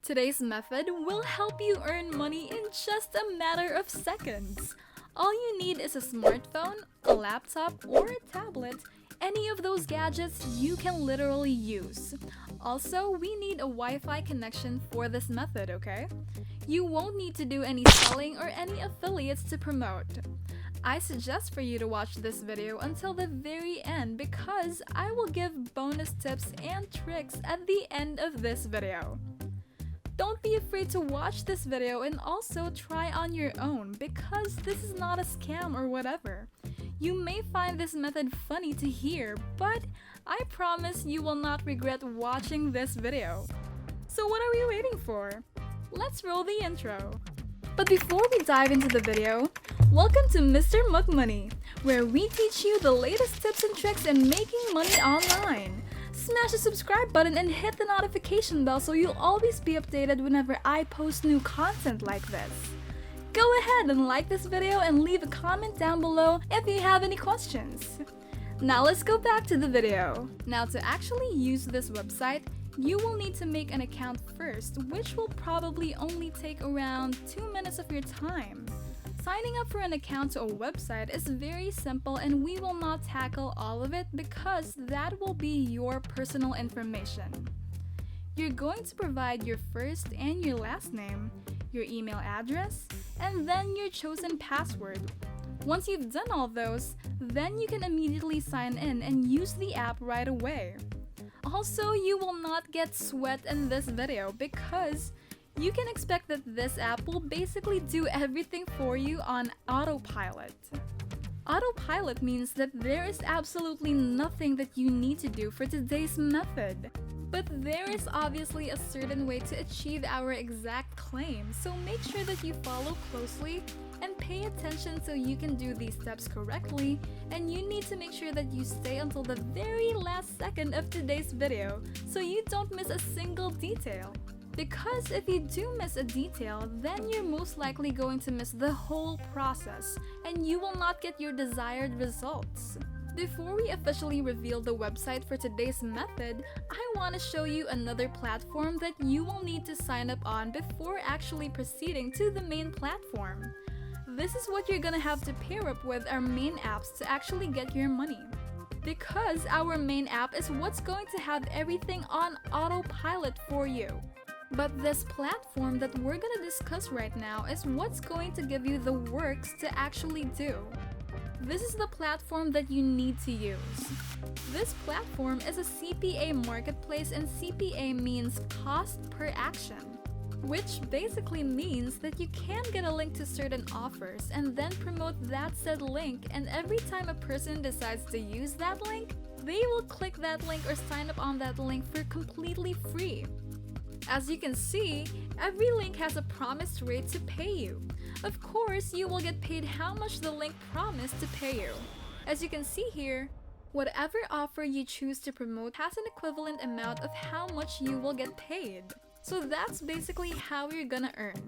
Today's method will help you earn money in just a matter of seconds. All you need is a smartphone, a laptop, or a tablet. Any of those gadgets you can literally use. Also, we need a Wi-Fi connection for this method, okay? You won't need to do any selling or any affiliates to promote. I suggest for you to watch this video until the very end because I will give bonus tips and tricks at the end of this video. Don't be afraid to watch this video and also try on your own because this is not a scam or whatever. You may find this method funny to hear, but I promise you will not regret watching this video. So what are we waiting for? Let's roll the intro. But before we dive into the video, welcome to Mr. Mug Money, where we teach you the latest tips and tricks in making money online. Smash the subscribe button and hit the notification bell so you'll always be updated whenever I post new content like this. Go ahead and like this video and leave a comment down below if you have any questions. Now let's go back to the video. Now to actually use this website, you will need to make an account first, which will probably only take around 2 minutes of your time. Signing up for an account to a website is very simple and we will not tackle all of it because that will be your personal information. You're going to provide your first and your last name, your email address, and then your chosen password. Once you've done all those, then you can immediately sign in and use the app right away. Also, you will not get sweat in this video because you can expect that this app will basically do everything for you on autopilot. Autopilot means that there is absolutely nothing that you need to do for today's method. But there is obviously a certain way to achieve our exact claim, so make sure that you follow closely and pay attention so you can do these steps correctly, and you need to make sure that you stay until the very last second of today's video so you don't miss a single detail. Because if you do miss a detail, then you're most likely going to miss the whole process and you will not get your desired results. Before we officially reveal the website for today's method, I want to show you another platform that you will need to sign up on before actually proceeding to the main platform. This is what you're gonna have to pair up with our main apps to actually get your money. Because our main app is what's going to have everything on autopilot for you. But this platform that we're gonna discuss right now is what's going to give you the works to actually do. This is the platform that you need to use. This platform is a CPA marketplace, and CPA means cost per action, which basically means that you can get a link to certain offers and then promote that said link, and every time a person decides to use that link, they will click that link or sign up on that link for completely free. As you can see, every link has a promised rate to pay you. Of course, you will get paid how much the link promised to pay you. As you can see here, whatever offer you choose to promote has an equivalent amount of how much you will get paid. So that's basically how you're gonna earn.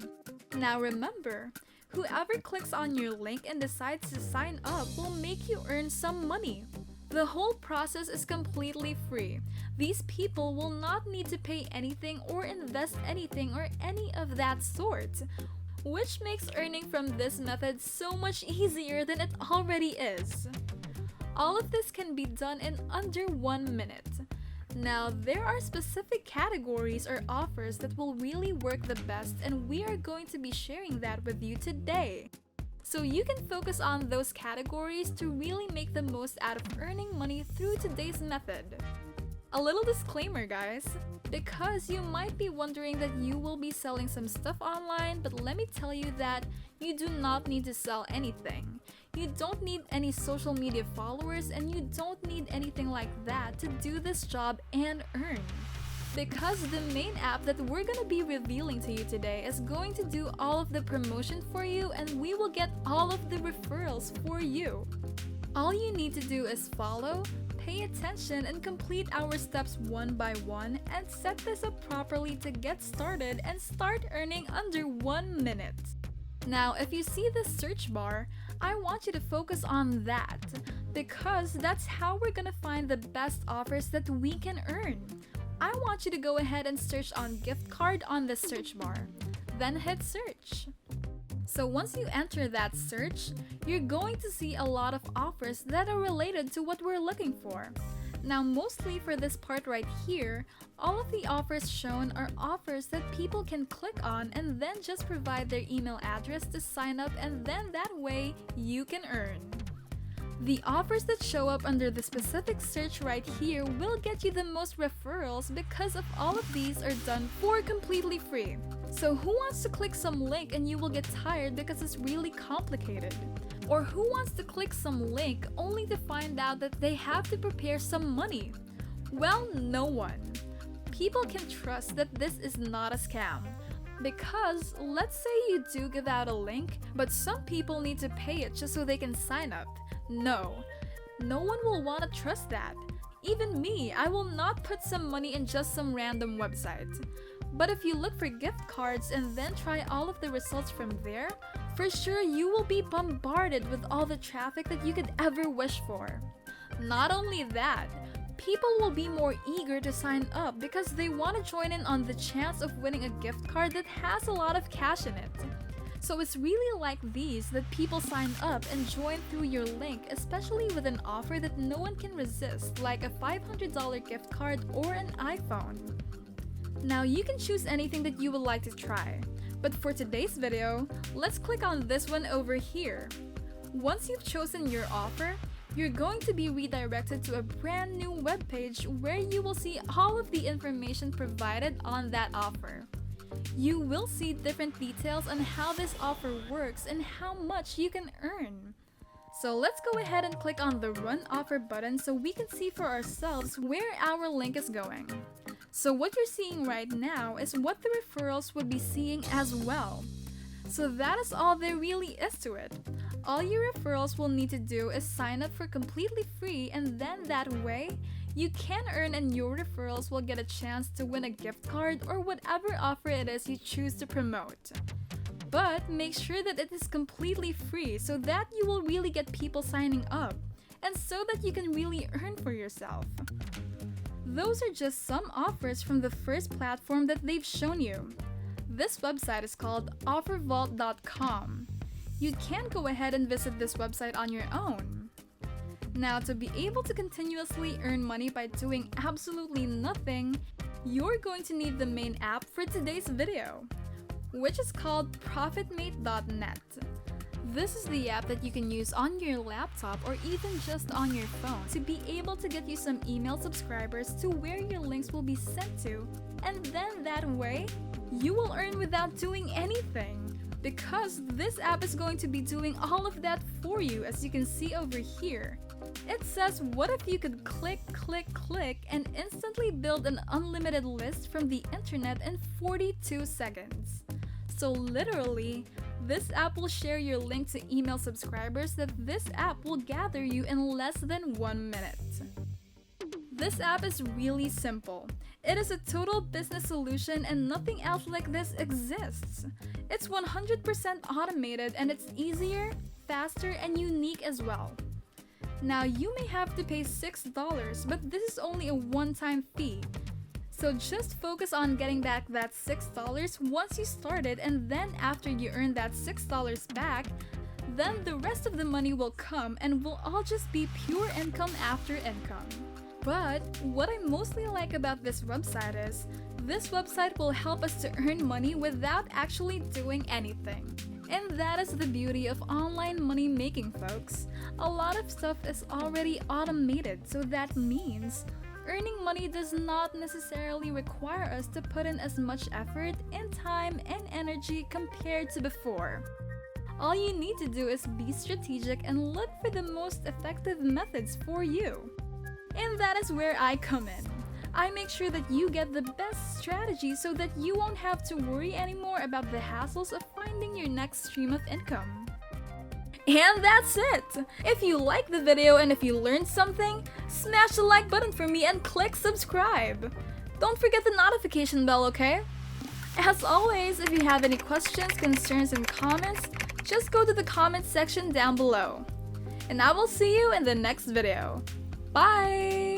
Now remember, whoever clicks on your link and decides to sign up will make you earn some money. The whole process is completely free. These people will not need to pay anything or invest anything or any of that sort, which makes earning from this method so much easier than it already is. All of this can be done in under 1 minute. Now, there are specific categories or offers that will really work the best, and we are going to be sharing that with you today. So you can focus on those categories to really make the most out of earning money through today's method. A little disclaimer, guys, because you might be wondering that you will be selling some stuff online, but let me tell you that you do not need to sell anything. You don't need any social media followers, and you don't need anything like that to do this job and earn. Because the main app that we're gonna be revealing to you today is going to do all of the promotion for you, and we will get all of the referrals for you. All you need to do is follow, pay attention, and complete our steps one by one, and set this up properly to get started and start earning under 1 minute. Now, if you see the search bar, I want you to focus on that, because that's how we're gonna find the best offers that we can earn. I want you to go ahead and search on gift card on the search bar. Then hit search. So once you enter that search, you're going to see a lot of offers that are related to what we're looking for. Now mostly for this part right here, all of the offers shown are offers that people can click on and then just provide their email address to sign up, and then that way you can earn. The offers that show up under the specific search right here will get you the most referrals because of all of these are done for completely free. So who wants to click some link and you will get tired because it's really complicated? Or who wants to click some link only to find out that they have to prepare some money? Well, no one. People can trust that this is not a scam. Because let's say you do give out a link, but some people need to pay it just so they can sign up. No one will want to trust that. Even me, I will not put some money in just some random website. But if you look for gift cards and then try all of the results from there, for sure you will be bombarded with all the traffic that you could ever wish for. Not only that, people will be more eager to sign up because they want to join in on the chance of winning a gift card that has a lot of cash in it. So it's really like these that people sign up and join through your link, especially with an offer that no one can resist, like a $500 gift card or an iPhone. Now you can choose anything that you would like to try, but for today's video, let's click on this one over here. Once you've chosen your offer, you're going to be redirected to a brand new webpage where you will see all of the information provided on that offer. You will see different details on how this offer works and how much you can earn. So let's go ahead and click on the Run Offer button so we can see for ourselves where our link is going. So what you're seeing right now is what the referrals would be seeing as well. So that is all there really is to it. All your referrals will need to do is sign up for completely free, and then that way, you can earn and your referrals will get a chance to win a gift card or whatever offer it is you choose to promote. But make sure that it is completely free so that you will really get people signing up, and so that you can really earn for yourself. Those are just some offers from the first platform that they've shown you. This website is called offervault.com. You can go ahead and visit this website on your own. Now, to be able to continuously earn money by doing absolutely nothing, you're going to need the main app for today's video, which is called Profitmate.net. This is the app that you can use on your laptop or even just on your phone to be able to get you some email subscribers to where your links will be sent to, and then that way, you will earn without doing anything. Because this app is going to be doing all of that for you, as you can see over here. It says, what if you could click and instantly build an unlimited list from the internet in 42 seconds. So literally, this app will share your link to email subscribers that this app will gather you in less than 1 minute. This app is really simple. It is a total business solution and nothing else like this exists. It's 100% automated and it's easier, faster, and unique as well. Now you may have to pay $6, but this is only a one-time fee. So just focus on getting back that $6 once you started, and then after you earn that $6 back, then the rest of the money will come and will all just be pure income after income. But what I mostly like about this website is, this website will help us to earn money without actually doing anything. And that is the beauty of online money making, folks. A lot of stuff is already automated, so that means earning money does not necessarily require us to put in as much effort and time and energy compared to before. All you need to do is be strategic and look for the most effective methods for you. And that is where I come in. I make sure that you get the best strategy so that you won't have to worry anymore about the hassles of finding your next stream of income. And that's it! If you liked the video and if you learned something, smash the like button for me and click subscribe! Don't forget the notification bell, okay? As always, if you have any questions, concerns, and comments, just go to the comments section down below. And I will see you in the next video. Bye!